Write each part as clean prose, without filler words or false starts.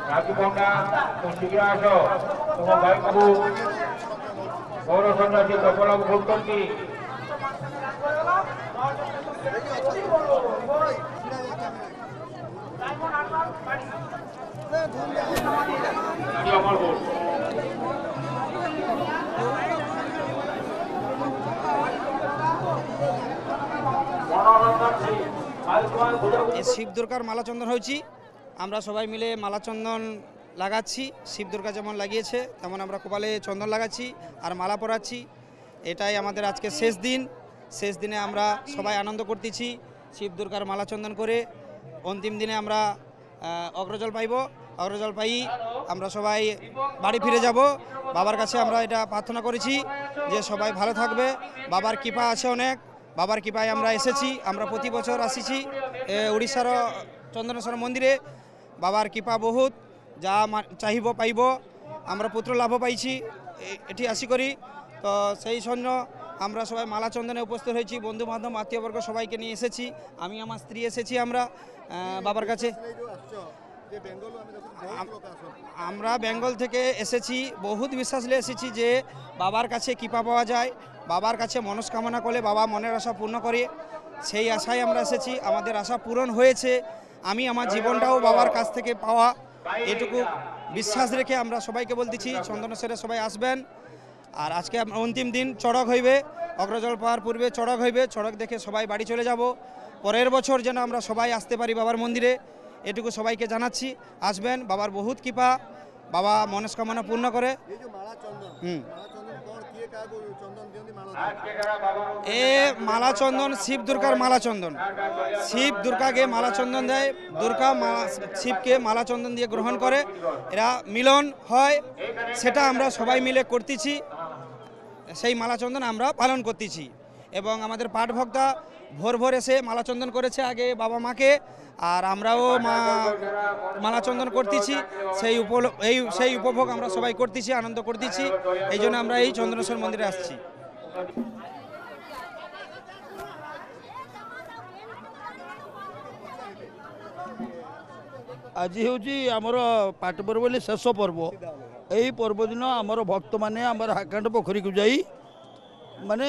রাজু পণ্ডা শিবিরে আসো তোমার ভাই বাবু গৌর সন্ন্যাসী কপলাবু ভক্তি শিব দুর্গার মালা চন্দন হয়েছি। আমরা সবাই মিলে মালা চন্দন লাগাচ্ছি। শিব দুর্গা যেমন লাগিয়েছে তেমন আমরা কপালে চন্দন লাগাচ্ছি আর মালা পরাচ্ছি। এটাই আমাদের আজকে শেষ দিন। শেষ দিনে আমরা সবাই আনন্দ করতেছি শিব দুর্গার মালা চন্দন করে। অন্তিম দিনে আমরা অগ্রজল পাইব। অগ্রজল পাই আমরা সবাই বাড়ি ফিরে যাব। বাবার কাছে আমরা এটা প্রার্থনা করেছি যে সবাই ভালো থাকবে। বাবার কৃপা আছে অনেক। বাবার কৃপায় আমরা এসেছি। আমরা প্রতি বছর আসিছি উড়িষ্যার চন্দনেশ্বর মন্দিরে। বাবার কৃপা বহুত, যা চাহিব পাইব। আমরা পুত্র লাভ পাইছি এটি আশি করি। তো সেই জন্য আমরা সবাই মালা চন্দনে উপস্থিত হয়েছি। বন্ধু বান্ধব আত্মীয়বর্গ সবাইকে নিয়ে এসেছি। আমি আমার স্ত্রী এসেছি আমরা বাবার কাছে। আমরা বেঙ্গল থেকে এসেছি। বহুত বিশ্বাস নিয়ে এসেছি যে বাবার কাছে কৃপা পাওয়া যায়। বাবার কাছে মনস্কামনা করলে বাবা মনের আশা পূর্ণ করে। সেই আশায় আমরা এসেছি। আমাদের আশা পূরণ হয়েছে। আমি আমার জীবনটাও বাবার কাছ থেকে পাওয়া এটুকু বিশ্বাস রেখে আমরা সবাইকে বলতেছি চন্দনেশ্বরে সবাই আসবেন। আর আজকে অন্তিম দিন চড়ক হইবে। অগ্রজল পাওয়ার পূর্বে চড়ক হইবে। চড়ক দেখে সবাই বাড়ি চলে যাব। পরের বছর যেন আমরা সবাই আসতে পারি বাবার মন্দিরে, এটুকু সবাইকে জানাচ্ছি। আসবেন, বাবার বহুত কৃপা। বাবা মনস্কামনা পূর্ণ করে। এ মালা চন্দন শিব দুর্গার মালা চন্দন। শিব দুর্গাকে মালা চন্দন দেয়, দুর্গা শিবকে মালা চন্দন দিয়ে গ্রহণ করে। এরা মিলন হয়, সেটা আমরা সবাই মিলে করতেছি। সেই মালা চন্দন আমরা পালন করতেছি। এবং আমাদের পাঠ ভক্তা ভোর ভোর এসে মালা চন্দন করেছে আগে বাবা মাকে। আর আমরাও মালা চন্দন করতেছি। সেই উপভোগ আমরা সবাই করতেছি, আনন্দ করতেছি। এই জন্য আমরা এই চন্দনেশ্বর মন্দিরে আসছি। আজি হচ্ছে আমার পাট পর্ব বলে শেষ পর্ব। এই পর্ব দিন আমার ভক্ত মানে আমার হাকাণ্ড পোখরী যাই মানে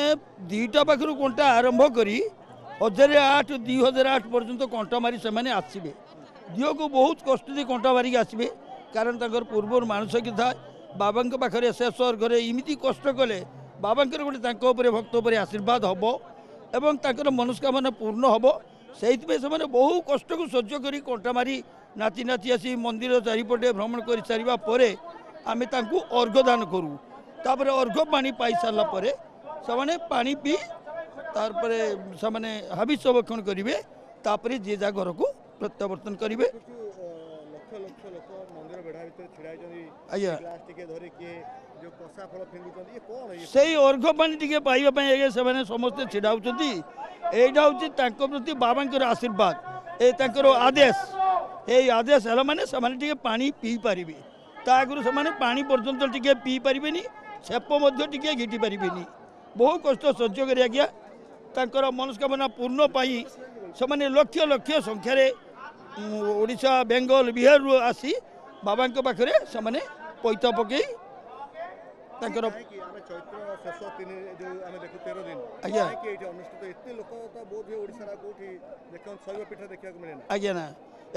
2টা পাখি কଣ୍ଟା আরম্ভ করি 1008 2008 পর্যন্ত কଣ୍ଟା মারি সেমানে আসবে। দিহକୁ ବହୁତ কষ্ট দিয়ে কଣ୍ଟା মারিকি আসবে। কারণ তাঁর পূর্বর মানসিক থাকে বাবাঙ্ক পাখে শেষ ঘরে এমিতি কষ্ট কলে বাবাঙ্কর গোটে তাঁর উপরে ভক্ত উপরে আশীর্বাদ হব এবং তাঁর মনস্কামনা পূর্ণ হব। সেইপাই সে বহু কষ্টকে সহ্য করে কଣ୍ଟା মারি নাচি নাচি আসি মন্দির চারিপটে ভ্রমণ করে সারা পরে আমি তাঁকু অর্ঘ্য দান করু। তারপরে অর্ঘ্য পানি পাই সারা পরে সেমানে পানি পি তারপরে সেমানে হাবিষ অবক্ষণ করিবে। তারপরে যে যা ঘরকু প্রত্যাবর্তন করিবে। আজ্ঞা সেই অর্ঘ্য পানি টিকে পাইবা পাই আগে সেমানে সমস্তে ছিড়া হচ্ছেন। এইটা হচ্ছে তাঁক প্রতি বাবাঙ্কর আশীর্বাদ, এই তাঁকর আদেশ। এই আদেশ হল মানে সেমানে টিকে পানি পিই পারিবে। তা আগুন সেমানে পানি পর্যন্ত টিকে পিই পারিবেনি, সেপ মধ্য টিকে ঘিটি পারিবেনি। বহু কষ্ট সহ্য করে আজ্ঞা তাঁকর মনস্কামনা পূর্ণ পাই সেমানে লক্ষ লক্ষ সংখ্যারে ওড়িশা বেঙ্গল বিহারରୁ আসি বাবাঙ্ক পাখରେ ସେମାନେ ପଇତା ପକେଇ ତାଙ୍କର ଆଜ୍ଞା ନା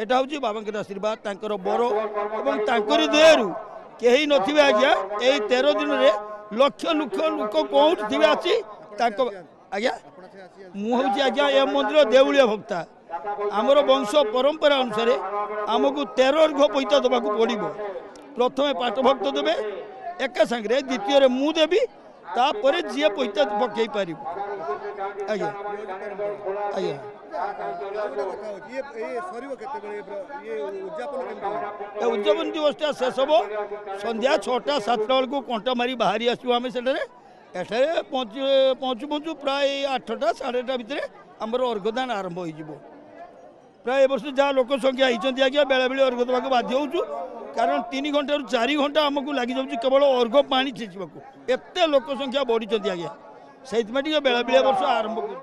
এটা হচ্ছে বাবাঙ্কর আশীর্বাদ তাঁকর বড় এবং তাঁকরি দয়ারু কেহি নথিবে আজ্ঞা। এই 13 দিନରେ লক্ষ লক্ষ লোক কোউଠି থিবে আসি তাঁক আজ্ঞা মু হচ্ছে আজ্ঞা এ মন্দির দেউଳିଆ ভক্তা। আমার বংশ পরম্পরা অনুসারে আমাকে 13 অর্ঘ্য পইতা দেওয়া পড়ব। প্রথমে পাঠভক্ত দেবে একা সাংরে, দ্বিতীয় মু দেবি, তারপরে যে পইতা পকাই পারিব। আজ্ঞা আজ্ঞা উদযাপন দিবসটা শেষ হব সন্ধ্যা 6টা 7টা বেলু কଣ୍ଟା মারি বাহারি আসবো। আমি সেটারে এଠାରେ পৌঁছু পৌঁছু প্রায় 8টা 8:30 ভিতরে আমার অর্ঘ্যদান আরম্ভ হয়ে যাব। প্রায় এবর্ষ যা লোক সংখ্যা হয়েছেন আজ্ঞা বেড়ে বেড়ে অর্ঘ্য দেওয়া বাধ্য হচ্ছু। কারণ 3 ঘণ্টার 4 ঘণ্টা আমাকে লাগি যাচ্ছে কেবল অর্ঘ্য পানি ছেঁচা। এত লোক সংখ্যা বড়িছেন আজ্ঞা, সেইপাই টিকে বেড়ে বেড়ে এবর্ষ আরম্ভ করছি।